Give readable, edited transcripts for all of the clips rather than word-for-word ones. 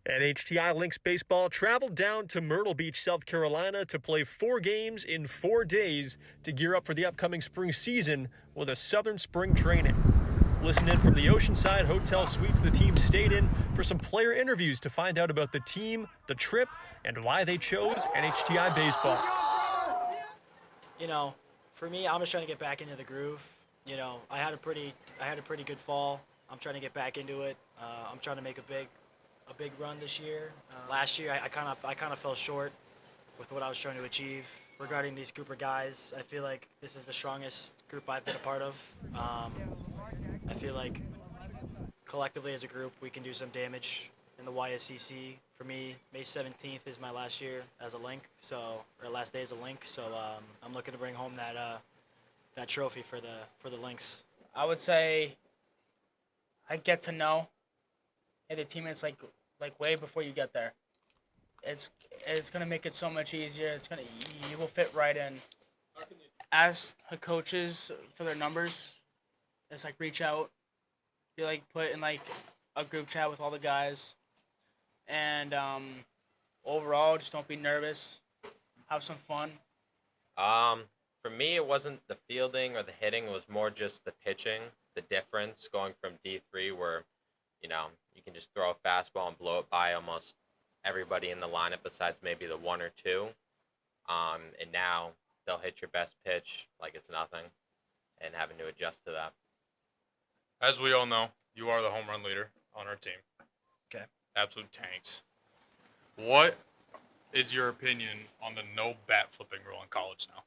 NHTI Lynx baseball traveled down to Myrtle Beach, South Carolina to play 4 games in 4 days to gear up for the upcoming spring season with a Southern Spring Training. Listen in from the Oceanside Hotel Suites the team stayed in for some player interviews to find out about the team, the trip, and why they chose NHTI baseball. For me, I'm just trying to get back into the groove. I had a pretty good fall. I'm trying to get back into it. I'm trying to make a big run this year. Last year, I kind of fell short with what I was trying to achieve. Regarding these group of guys, I feel like this is the strongest group I've been a part of. I feel like collectively as a group, we can do some damage in the YSCC. For me, May 17th is my last year as a Link, or last day as a Link. So I'm looking to bring home that trophy for the Lynx. I would say I get to know the teammates like way before you get there. It's gonna make it so much easier. You will fit right in. Ask the coaches for their numbers. Just reach out. Be put in a group chat with all the guys. And overall, just don't be nervous. Have some fun. For me, it wasn't the fielding or the hitting. It was more just the pitching, the difference going from D3 where, you can just throw a fastball and blow it by almost everybody in the lineup besides maybe the one or two. And now they'll hit your best pitch like it's nothing and having to adjust to that. As we all know, you are the home run leader on our team. Okay. Absolute tanks. What is your opinion on the no bat flipping rule in college now?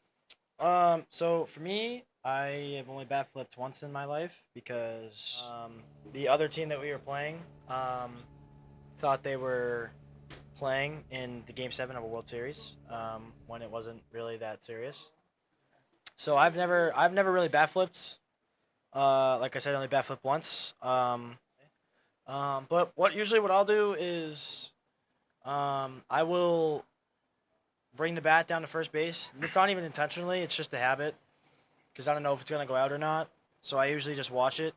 So for me, I have only bat flipped once in my life because the other team that we were playing thought they were playing in the Game 7 of a World Series when it wasn't really that serious. So I've never really bat flipped. Like I said, I only bat flipped once. But what I'll do is I will bring the bat down to first base. It's not even intentionally. It's just a habit because I don't know if it's going to go out or not. So I usually just watch it.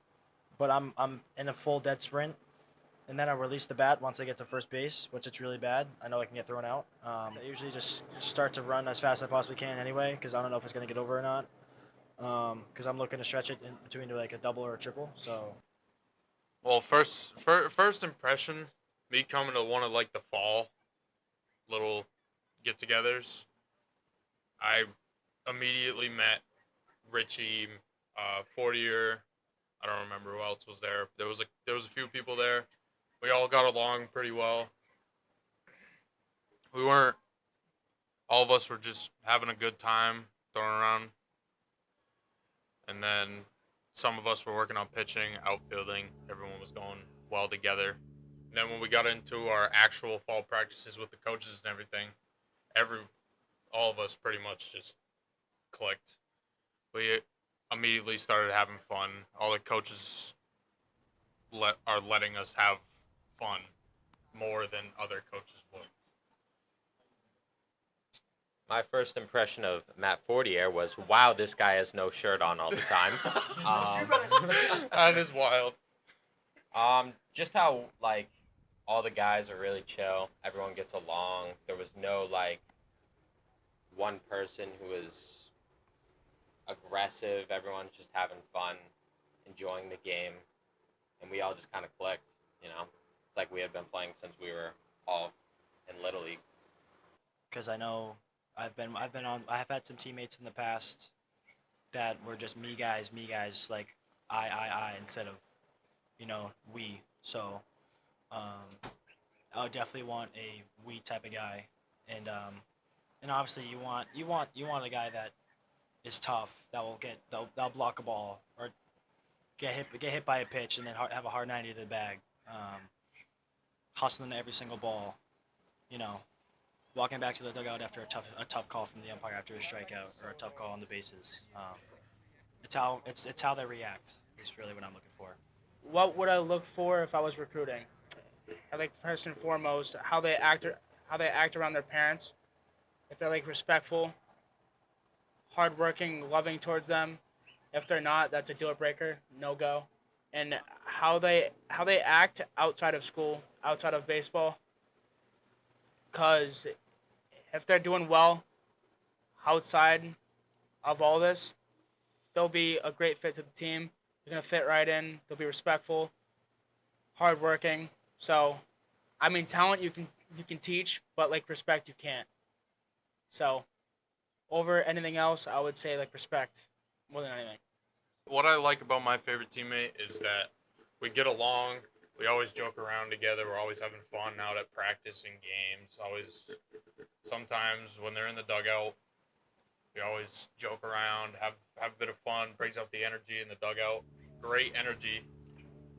But I'm in a full dead sprint. And then I release the bat once I get to first base, which it's really bad. I know I can get thrown out. I usually just start to run as fast as I possibly can anyway because I don't know if it's going to get over or not. Because I'm looking to stretch it in between to a double or a triple. So. Well, first impression, me coming to one of the fall little get-togethers, I immediately met Richie, 40-year. I don't remember who else was there. There was a few people there. We all got along pretty well. All of us were just having a good time, throwing around. And then some of us were working on pitching, outfielding. Everyone was going well together. And then when we got into our actual fall practices with the coaches and everything, all of us pretty much just clicked. We immediately started having fun. All the coaches are letting us have fun more than other coaches would. My first impression of Matt Fortier was, wow, this guy has no shirt on all the time. That is wild. Just how, all the guys are really chill. Everyone gets along. There was no, one person who was aggressive. Everyone's just having fun, enjoying the game. And we all just kind of clicked, It's like we had been playing since we were all in Little League. Because I know I have had some teammates in the past that were just me guys, like I instead of, we. So, I would definitely want a we type of guy, and obviously you want a guy that is tough, that will that'll block a ball or get hit by a pitch and then have a hard 90 to the bag, hustling every single ball, walking back to the dugout after a tough call from the umpire after a strikeout or a tough call on the bases. It's how they react is really what I'm looking for. What would I look for if I was recruiting? I think first and foremost how they act around their parents. If they're respectful, hardworking, loving towards them. If they're not, that's a deal breaker, no go. And how they act outside of school, outside of baseball. because if they're doing well outside of all this, they'll be a great fit to the team. They're gonna fit right in. They'll be respectful, hardworking. So, I mean, talent you can teach, but like respect you can't. So, over anything else, I would say like respect more than anything. What I like about my favorite teammate is that we get along. We always joke around together. We're always having fun out at practice and games. Always, sometimes when they're in the dugout, we always joke around, have a bit of fun, brings out the energy in the dugout. Great energy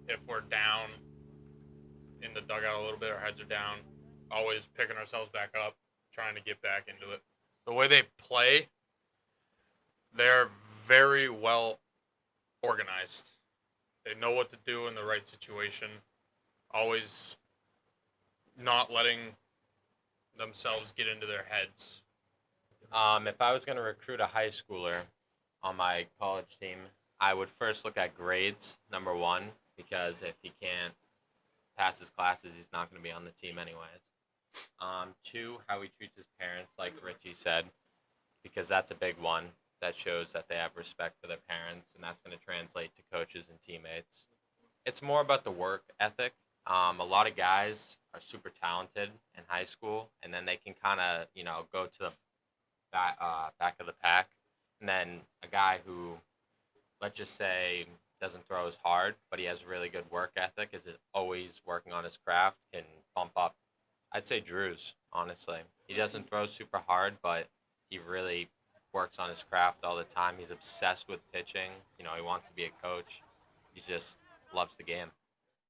if we're down in the dugout a little bit, our heads are down. Always picking ourselves back up, trying to get back into it. The way they play, they're very well organized. They know what to do in the right situation. Always not letting themselves get into their heads. If I was going to recruit a high schooler on my college team, I would first look at grades, number one, because if he can't pass his classes, he's not going to be on the team anyways. Two, how he treats his parents, like Richie said, because that's a big one. That shows that they have respect for their parents, and that's going to translate to coaches and teammates. It's more about the work ethic. A lot of guys are super talented in high school, and then they can kind of, go to the back of the pack. And then a guy who, let's just say, doesn't throw as hard, but he has really good work ethic, is always working on his craft, can bump up. I'd say Drew's, honestly. He doesn't throw super hard, but he really works on his craft all the time. He's obsessed with pitching. He wants to be a coach. He just loves the game.